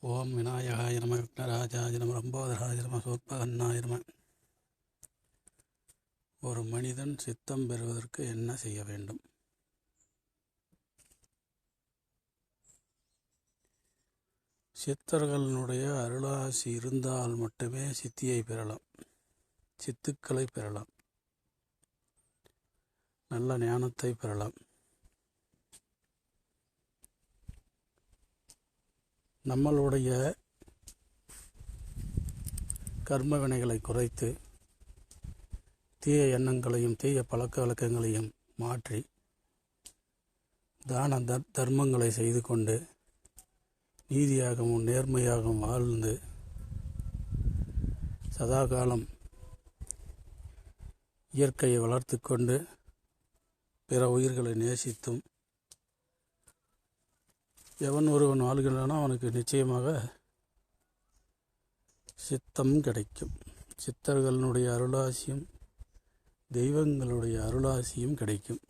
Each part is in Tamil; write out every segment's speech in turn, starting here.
ஓம் விநாயகாய நம, விக்னராஜாய நம, லம்போதராய நம, சூர்பகன்னாய நம. ஒரு மனிதன் சித்தம் பெறுவதற்கு என்ன செய்ய வேண்டும்? சித்தர்களுடைய அருளாசி இருந்தால் மட்டுமே சித்தியை பெறலாம், சித்துக்களை பெறலாம், நல்ல ஞானத்தை பெறலாம். நம்மளுடைய கர்ம வினைகளை குறைத்து தீய எண்ணங்களையும் தீய பழக்க வழக்கங்களையும் மாற்றி தான தர்மங்களை செய்து கொண்டு நீதியாகவும் நேர்மையாகவும் வாழ்ந்து சதாகாலம் இயற்கையை வளர்த்து கொண்டு பிற உயிர்களை நேசித்தும் எவன் ஒருவன் வாழ்கின்றானோ அவனுக்கு நிச்சயமாக சித்தம் கிடைக்கும். சித்தர்களுடைய அருளாசியும் தெய்வங்களுடைய அருளாசியும் கிடைக்கும்.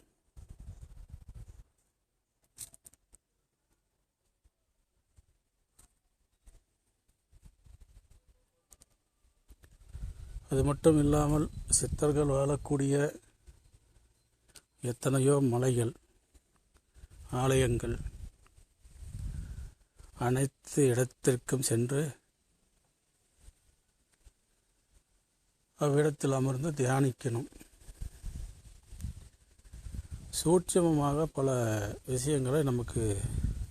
அது மட்டும் இல்லாமல் சித்தர்கள் வாழக்கூடிய எத்தனையோ மலைகள், ஆலயங்கள், அனைத்து இடத்திற்கும் சென்று அவ்விடத்தில் அமர்ந்து தியானிக்கணும். சூட்சமமாக பல விஷயங்களை நமக்கு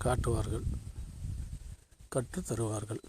காட்டுவார்கள், கற்றுத் தருவார்கள்.